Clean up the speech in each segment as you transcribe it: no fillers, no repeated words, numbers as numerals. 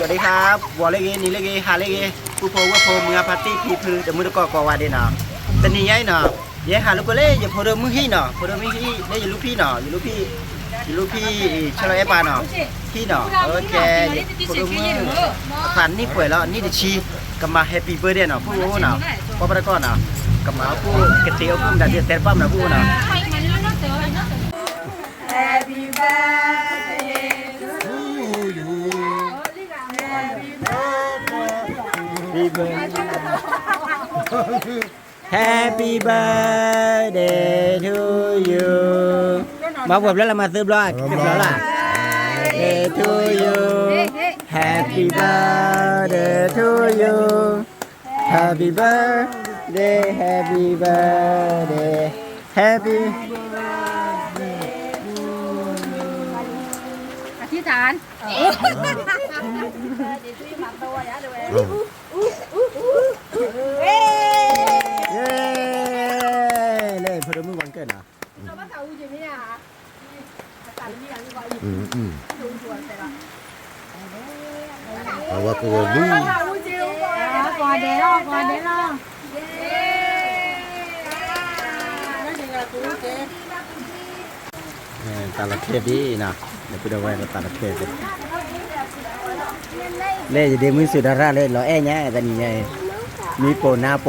สวัสดีครับวอลเลกีนี่เลกีฮาเลกีผู้พงว่าพงมือปาร์ตี้พีพือจะมือตะกอวาเดนาแต่นี่ยัยเนาะยัยหาลูกเล่อย่าพอเดิมมือฮีเนาะพอเดิมมือฮีได้อย่าลูกพี่เนาะอย่าลูกพี่ชลอยปาเนาะพี่เนาะโอเคพอเดิมมือผ่านนี่ป่วยแล้วนี่ดิชีกับมาแฮปปี้เบิร์ดเดย์เนาะผู้เนาะพอประกอบเนาะกับมาผู้เกตีเอาผู้ดันเดือดเตะปั๊มเนาะผู้เนาะ Happy birthday to you. Happy birthday to you มาบวบแล้วเรามาซื้อรอดเรียบร้อยละ Birthday to you Happy birthday to you Happy birthday Happy birthday Happy อธิษฐานเย้เล่พอดีมือวันเกิดนะเอาว่ากูดูก่อนเดี๋ยวก่อนเดี๋ยวตาละเทปดีนะเดี๋ยวไปดูไว้ตาละเทปเล่จะเดมือสุดาราเล่เราแอ่เนี้ยแต่นี่ไงมีโปหน้าโป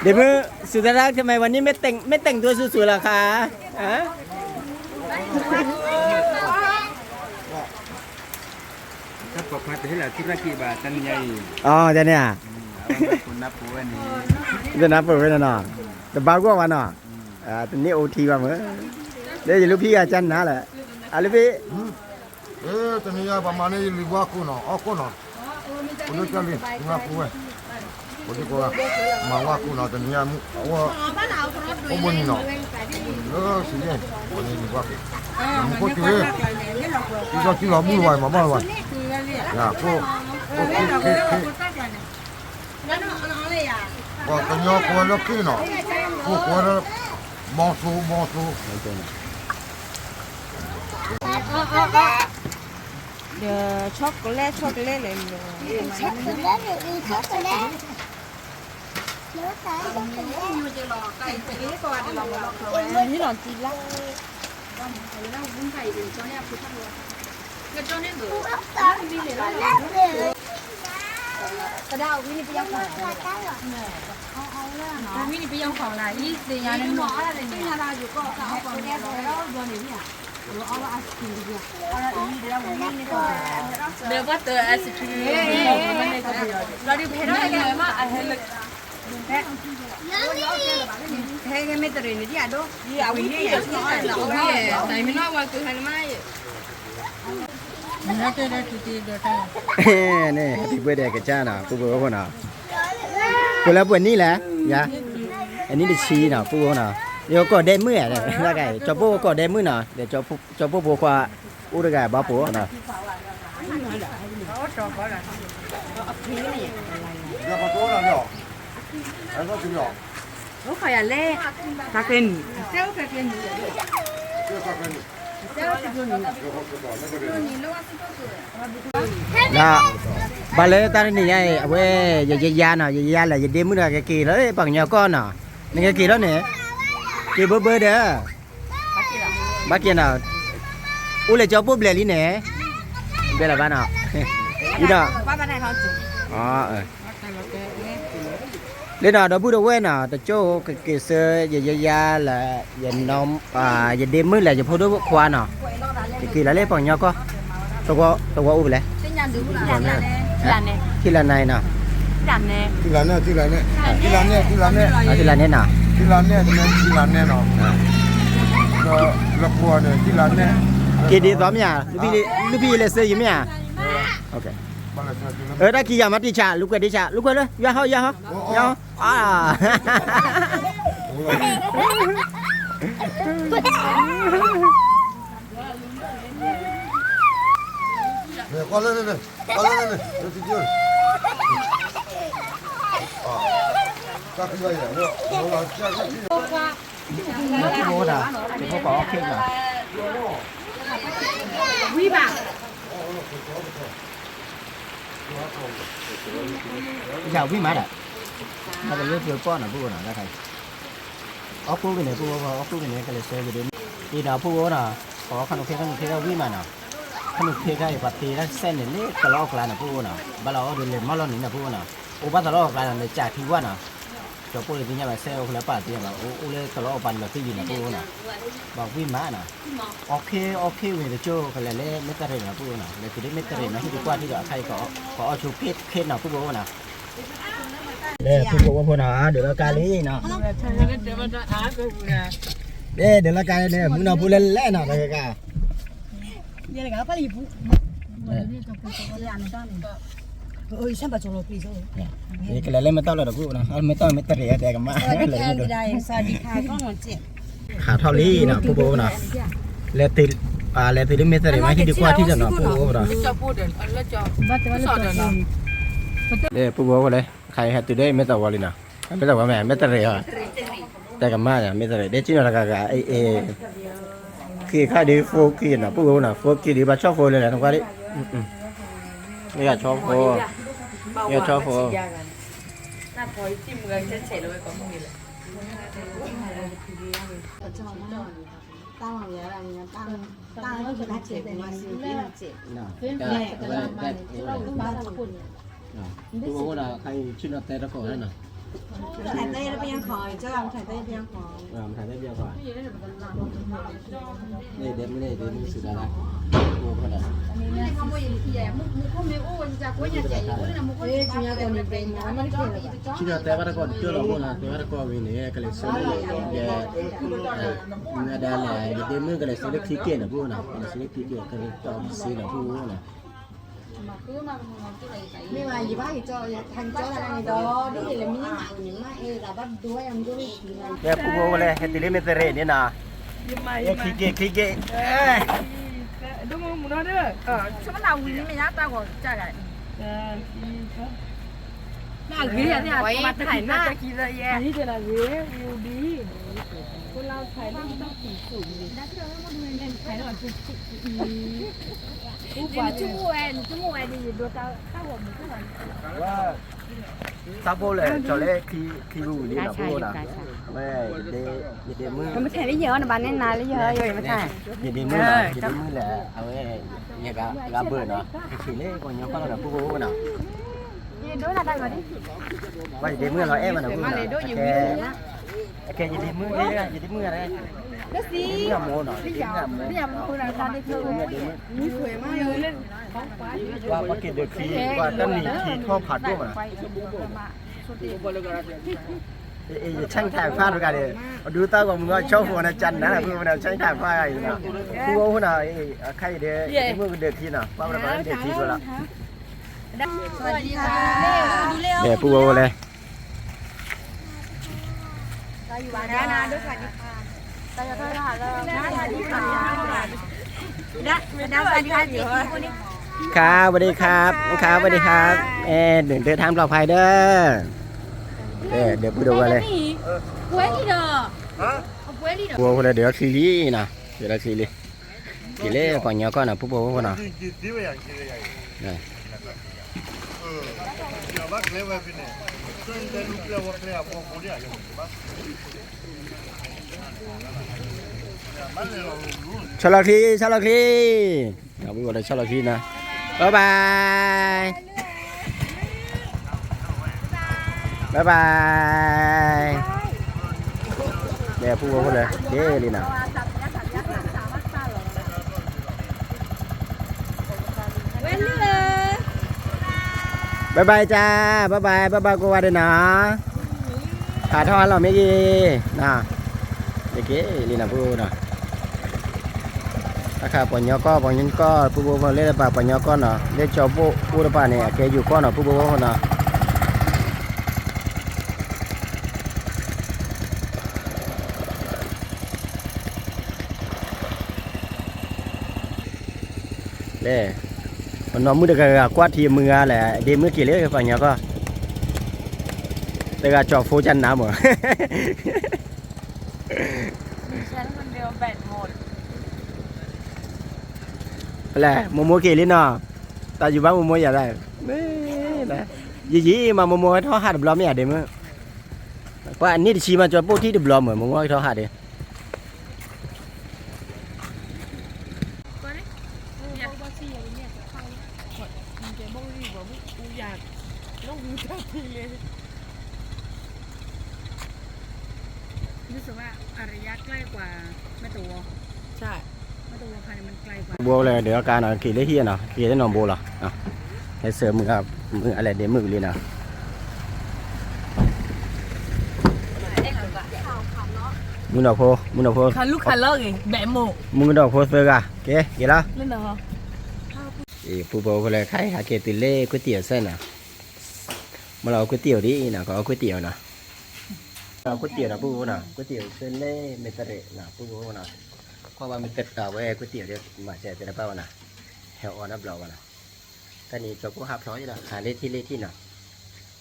เดี๋ยวมือสุดาราทำไมวันนี้ไม่แต่งตัวสวยๆล่ะคะถ้าปกติที่เราธุรกิจแบบตันใหญ่อ๋อจะเนี่ยคุณนับปูอันนี้จะนับเปิดไว้นะแต่บ้าก็วันน่ะตอนนี้โอทีว่าเหมือนเดี๋ยวลูกพี่อาจารย์นะแหละลูกพี่ตอนนี้ประมาณนี้รีบว่ากูเนาะกูเนาะกูนึกจะรีบว่ากูกูจะกูมาว่ากูเนาะตอนนี้ว่ากูบุญเนาะสิเองวันนี้รีบว่ากูมึงก็เจอที่เราที่เรามุ่งไว้มาบ้างไว้อย่ากูว่าตอนนี้กูเลิกที่เนาะกูมองสูเดี๋ยวช็อกโกแลตเลยช็อกโกแลตนี่หลอนจีนละกระดาษวินิไปยังของเอาวินิไปยังของอะไรยี่สิบยาในหม้ออะไรเนี่ยยาเราอยู่ก็เอาของแก้ตัวแล้วโดนอย่างนี้เอาละไอศครีมดีกว่าเอาละอีเดี๋ยววินิก็เดี๋ยวว่าเตอไอศครีมเราดิเพลย์ได้ไหมไอเฮลิกเพลย์ไม่ตรีนี่ที่อ่ะดูที่เอาวินิอย่างที่เราแต่ไม่น่าว่าตัวให้ไม่นี่ก็ได้ทุกทีเดียวกันนี่แฮปปี้เบิร์ดเดย์กับจ้าน่ะกูบอกว่าคนน่ะกูแล้ววันนี้แหละยะอันนี้ดิชีน่ะกูบอกน่ะเดี๋ยวก็ได้มื้อเนี่ยละไงจอปูก็ได้มื้อน่ะเดี๋ยวจอปูบัวควาอุดกะบ้าปูน่ะอย่ามาโต้แล้วเนาะแล้วก็ถึงเนาะรู้ใครอ่ะเล่คาเฟ่นเซลคาเฟ่นนะบาเลยตอนนี้ไงเว้ยยาน่ะยาแหละอย่าเดมื้อน่ะกี่แล้วปังยาก้อนน่ะนี่กี่แล้วเนี่ยกี่เบอร์เด้อบักกี่น่ะอุเลยจอปุ๊บเลยลิเนี่ยเบลบ้านน่ะอีน่ะว่าบ้านไหนเขาจุอ๋อเล่นน่ะดอกบุดเว้น่ะตะโจกี่เสือยาแหละอย่านอมอย่าเดมื้อแหละอย่าพอดูควาน่ะกี่แล้วเลยปังยาก็ตัวอุบเลยที่ละนายน่ะที่ร้านเนี่ยน่ะที่ละเนี่ยเนาะละครัวเนี่ยที่ร้านเนี่ยกี่ดีซ้อมอย่าลูกพี่เลยซื้ออยู่มั้ยโอเคถ้ากี่อย่ามาติชาลูกดิชาลูกเลยอย่าเฮาเนี่ยก็เลยที่เดียวก็คือว่าอย่างเนาะเราจะที่โมดอ่ะที่เขาบอกโอเคเหรอ Oui ba. อยากวิ่งมาได้ถ้าเป็นเรื่องเฟื่องป้อนนะพูดนะใครอ๋อพูดกันเนี่ยพูดว่าอ๋อพูดกันเนี่ยก็เลยเซอร์ไปดูนี่นะพูดว่านะขอขนมเค้กก็วิ่งมานะขนมเค้กก็ปฏิแล้วเส้นเนี่ยตลอดกลางนะพูดนะบ้านเราเดินเล่นมาล้อนี่นะพูดนะโอ้บ้านตลอดกลางเลยจากที่ว่านะจะพูดอย่างนี้แบบเซลล์แล้วป้าที่แบบโอ้เลยตลอดปันแบบที่ยินนะพูดนะบอกวิ่งมานะโอเคเว้ยเดี๋ยวโจ้ก็เลยเล่ไม่ตะเรนนะพูดนะเลยคือได้ไม่ตะเรนนะที่ดีกว่าที่จะใครก็เอาชูเพชรนะพูดว่านะเนี่ยพูดว่าพูดนะเดี๋ยวเราการนี้เนาะเดี๋ยวเราการเนี่ยมึงเอาพูดเล่นๆเนาะไปกัน 얘네가 빨리 부. 어이 샴바 저로 비서. นี่ก็เลยเล่นไม่ต้องแล้วพูดนะไม่ต้องไม่ตะเรนแต่กันมาเลยดู 사디 카이가 뭐지? ขาเท่านี้นะพูดว่านะเลยติดเลยติดไม่ตะเรนมาที่ดีกว่าที่จะเนาะพูดว่านะ 저 보든 얼려줘. 맞다 맞다. เนี่ยพูดว่าเลยใครให้ติดได้ไม่ต้องว่าเลยนะไม่ต้องว่าแม่ไม่ตะเรนแต่กันมาเนี่ยไม่ตะเรนเดี๋ยวจีนเราก็เอคือข้าดีโฟกีนะพูดว่านะโฟกีดีบ้าชอบโฟเลยนะทุกคนดิไม่อยากชอบโฟอยากชอบโฟ 나 거의 팀무가 제일 왜 거문이래. tao là vậy là tao nó sẽ phát triển mà sự kỹ năng chị พูดว่านะใครชื่อเราแต่ละคนนั่นน่ะ thầy tây nó biên khỏi cho làm thầy tây biên khỏi ถ่ายได้เดียวกว่านี่เดี๋ยวไม่ได้เดี๋ยวมีสุดาละโอ้ขนาด ê chủ nhà còn đi về mà nó kia là ชื่อเราแต่ว่าตะกอนเชื่อเราพูดนะแต่ว่าตะกอนวินเนี่ยก็เลยซื้อแกเงินได้เลยเดี๋ยวมือก็เลยซื้อเล็กที่เกียร์นะพูดนะซื้อเล็กที่เกียร์ก็เลยต้องซื้อนะพูดนะ nhưng mà gì bác thì cho thành cho là này đó đi là mình mạng những mà ê là bắt đuôi em đuôi เนี่ยพูดว่าเลยเฮติลิเมเตเรนี่นะเนี่ยขี้เกียจ 너무 문화를 처음 나 우리 님이 났다고 짜가. 나 그래야 돼. 맞다. 나 기다려. 아니잖아. 왜 우리 콜라 살도 딱 있어. 나 그러면 뭐는 살도 좀 중국에 너 타고 무슨 ว่าซาโบเลยจอเล่ขี้รูนี่นะพูดนะไม่เดี๋ยวมือ mà thầy lấy giờ là bạn nên nào lấy giờ rồi mà thầy อย่าดีมือนะอย่าดีมือแหละเอาไว้เนี่ยกะเบิดเนาะขี้เล่ก่อนยังก็เราพูดว่าเนาะ đối là đây mà đi ว่าอย่าดีมือเราเอ้มันนะพูดนะแกอย่าดีมือเนี่ยอย่าดีมืออะไรนี่อะโมเนาะนี่อะโม bây giờ tôi là ra đi chơi như khỏe mà lên ว่าปกินเดือดขี้ว่าตั้งนี่ขี้ข้อผัดด้วยมั้ยเอ้ช่างถ่ายภาพด้วยกันเลยดูตาของมึงว่าชอบหัวนะจันนะพูดว่าช่างถ่ายภาพอะไรนะพูดว่าน่ะใครเด้อมือเดือดขี้น่ะว่ามันเดือดขี้ด้วยล่ะ swaddyค่ะดูเร็ว เนี่ยพูดว่าเลย นะนะด้วยสวัสดีค่ะตายแล้วค่ะแล้วสวัสดีค่ะนะนะสวัสดีค่ะจีคนนี้ ครับสวัสดีครับครับสวัสดีครับเดินทางปลอดภัยเด้อเดี๋ยวพูดดูว่าเลย quế đi đờ. Quế đi đờ. พูดว่าเลยเดี๋ยวขี้ลี่นะเดี๋ยวขี้ลี่ขี้เล่ก่อนเนาะก่อนนะพูดว่าน่ะเนี่ย ชลคีเราไปกดเลยชลคีนะบ๊ายบายเดี๋ยวพูดว่าเลยเดี๋ยวลีน่ะบ๊ายบายจ้าบ๊ายบายกูว่าเดี๋ยวนะขาทอดเราไม่กี่นะเด็กลีน่ะพูดนะถ้าขาปนยอก็ปนยันก็ผู้บริโภคเล่นปะปนยอก็เนาะเล่นจอบผู้ระบาดเนี่ยแกอยู่ก็เนาะผู้บริโภคเนาะเล่มันนอนมือเด็กกวาดทีมือแหละเดี๋ยวมือกี่เล่ปนยอก็เด็กจอบโฟจันน้ำเหรอ ฉันคนเดียวแบตหมด là mua kia lên nọ ta dù bán mua giờ đây nè gì mà mua thọ hạt được lo mẹ đấy mà qua anh đi chi mà cho bố thí được lo mà mua thọ hạt đấyรู้สึกว่าอารยะใกล้กว่าแม่ตัวใช่แม่ตัวพันธุ์มันไกลกว่า bố là đứa cá nào kỳ lấy hiên nào kỳ lấy nòng bố làให้เสริมมือครับมืออะไรเดี๋ยวมือเลยนะมือดอกโพมือดอกโพ คันลูกคันเลิกไงแบะโม มือดอกโพเสือกะเก๋เก๋ละ เล่นเหรอ ผู้บริขายหาเกติเล่ก๋วยเตี๋ยวเส้นน่ะมาเราก๋วยเตี๋ยวดิน่ะก็เอาก๋วยเตี๋ยวน่ะเราก๋วยเตี๋ยวนะผู้น่ะก๋วยเตี๋ยวเส้นเล่เมตเรน่ะผู้น่ะเพราะว่ามันเต็ดกาไว้ก๋วยเตี๋ยวเดี๋ยวมาแจกจะได้เปล่าน่ะแถวออนนับเราน่ะตอนนี้เราก็หาพร้อมอยู่น่ะหาเล่ที่น่ะ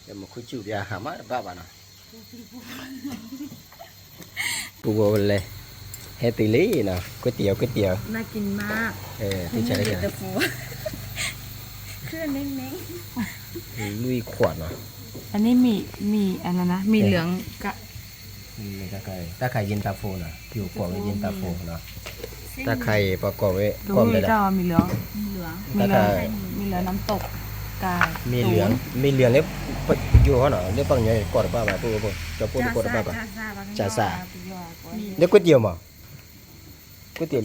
เดี๋ยวมาคุยจูบยาหามาบ้าน่ะผู้บริเลยเฮติลี่น่ะก๋วยเตี๋ยวน่ากินมาก ที่ใช้ได้ยัง แต่ฟู เครื่องเน้น ลุยขวดเนาะ อันนี้มีอันนั้นนะมีเหลืองกะ นี่ตะไคร้เย็นตาโฟน่ะผิวกรอบเย็นตาโฟเนาะตะไคร้ประกอบไว้ ดู กรอบเลย เจ้า นะ มีเหลืองมีเหลืองน้ำตกกาย มีเหลืองเล็บอยู่เขาเนาะเล็บปังใหญ่กอดป้ามาพูดจะพูดกอดป้าป่ะจ่าซาเล็บก๋วยเตี๋ยวมั้งก๋วยเตี๋ยว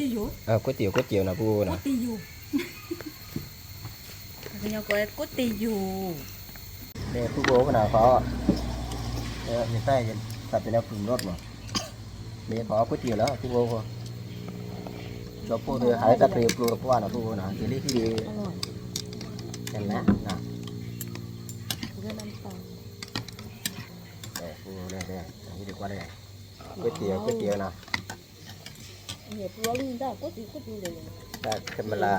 ก๋วยเตี๋ยวนะพูดนะ ตีอยู่เป็นยังไงก็ตีอยู่ เนี่ยพูดก็น่ะเขามีใต้ยันตัดเป็นแล้วปรุงรสมั้งมีเขาก๋วยเตี๋ยวแล้วพูดก็จะพูดเลยหายตะเกียบปลูกป้านะพูดนะที่นี่ที่ดีเห็นไหมนะพูดเลยนี่ดีกว่าเลยก๋วยเตี๋ยวนะ เนี่ยตัวลิงได้ก็ตีเลย แต่เข็มลา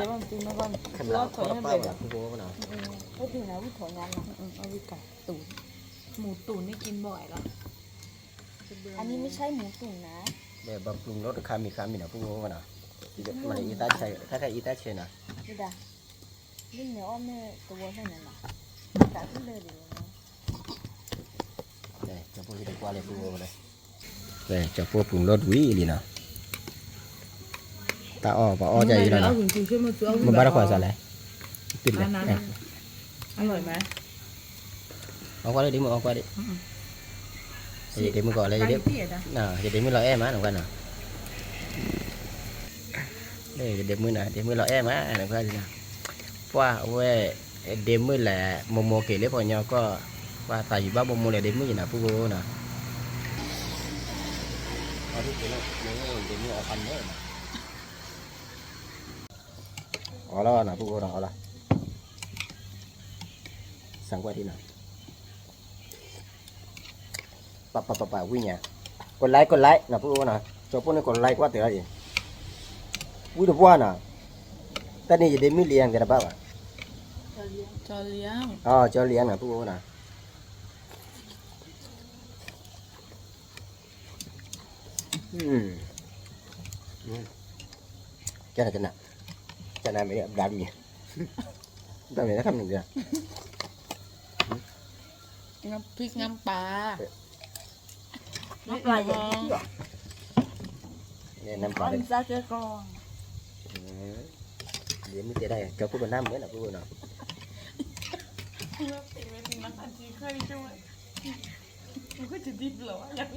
คนละป้าแบบพูดก็นะ ก็ตีนะวิถอยงานเอาวิกัดตูน หมูตุ๋นนี่กินบ่อยแล้ว อันนี้ไม่ใช่หมูตุ๋นนะ แบบบำรุงรสคามีนะพูดก็นะมันอีตาใช่ถ้าใครอีตาเชนะ นี่ด่าลิงเนี่ยอ้อมเนี่ยตัวเท่านั้นนะแต่ขึ้นเลยเดี๋ยวนะ เนี่ยจะพูดดีกว่าเลยพูดเลยเนี่ยจะพูดปรุงรสวิลีนะตาอ้อใจอยู่แล้วนะมันบ้าขวาอะไรติดเลย อร่อยไหม เอาqua đây đi màเอาqua đi thì để mình gọi là để nào để mình loại em á làm quan nào đây để mình loại em á làm quan gì nào qua quê để mình là mồm kể lấy vào nhau có qua tại vì ba mồm là để mình gì nào phụ vô nào ở đó nào phụ vô nào là sang qua đi nào bà quý nhà còn lái là phụ nào cho phụ này còn lái quá từ gì quý được qua nào ta đi để mi liền cái là bao à จอเลี้ยง cho liền là phụ nào cho này mấy đám gì đám này nó không được gì น้ำพริกน้ำปลา น้ำปลาอย่างนี้หรอ nè năm quả đây ซาเกกอง điểm như thế đây cho cô năm mới là cô nào มันก็จะดิบเหรออย่าง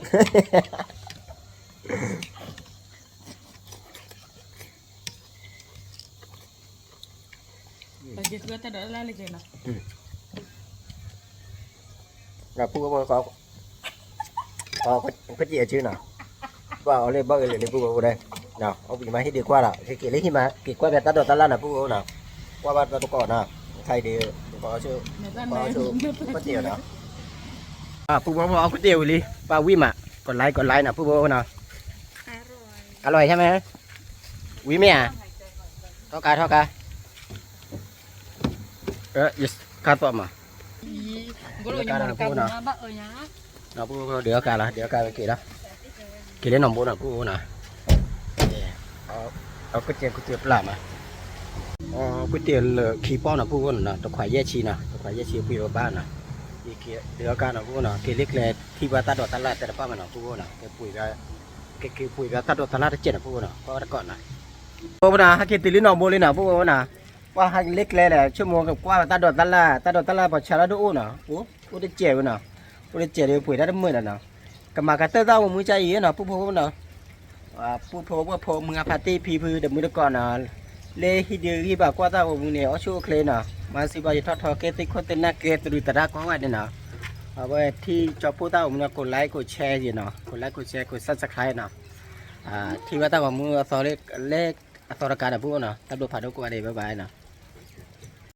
แต่เกิดแต่เดี๋ยวอะไรกันนะ là cô có gì chứ nào vào lên bao giờ lên cô đây nào ông bị máy hết đi qua là cái lấy khi mà cái qua về ta đợt ta lan là cô nào qua ba ta có nào thay đi có chưa có tiền nào phụ bố có tiền đi vào quý mà còn lại nào phụ bố nào rồiใช่ไหมquý mẹ thao ca yes cá to mà nó phụ đứa cá kia đó kia đến nòng bố nào phụ nào ở cái chuyện làm à อ๋อก๋วยเตี๋ยวขี้ป้อนนะพูดนะตะไคร้แย่ชีนะตะไคร้แย่ชีพูดบ้านนะอีกเดี๋ยวกันนะพูดนะเกล็กเลยที่ว่าตัดดอกตลาดแต่ละป้ามันนะพูดนะแกปุ๋ยก็ตัดดอกตลาดเจ็ดนะพูดนะเพราะว่าก่อนนะพูดนะฮักเกติลินอโบลินะพูดนะว่าฮักเล็กเลยแหละชั่วโมงกับกว่าตัดดอกตลาดพอชาลาดูนะพูดได้เจ็บนะพูดได้เจ็บเลยปุ๋ยได้มื้อนะก็มากระเตอร์เต้ามือใจอีนะพูดนะพูดว่าพอมึงปาร์ตี้พีพือเดี๋ยวมือก่อนนะเลยฮิดีฮิบากว่าตามึงเนี่ยเอาชูเคลนะมาสิบาจะทอดเกติคนเต้นนักเกตดูตระก็ว่าเนี่ยนะเอาไว้ที่จอพูดตามึงกดไลค์กดแชร์สินะกดไลค์กดแชร์กดซับสไครต์นะที่ว่าตามึงเอาเลขอัตราการนะพูดนะตาดูผ่านดูกว่าได้บ๊ายบายนะ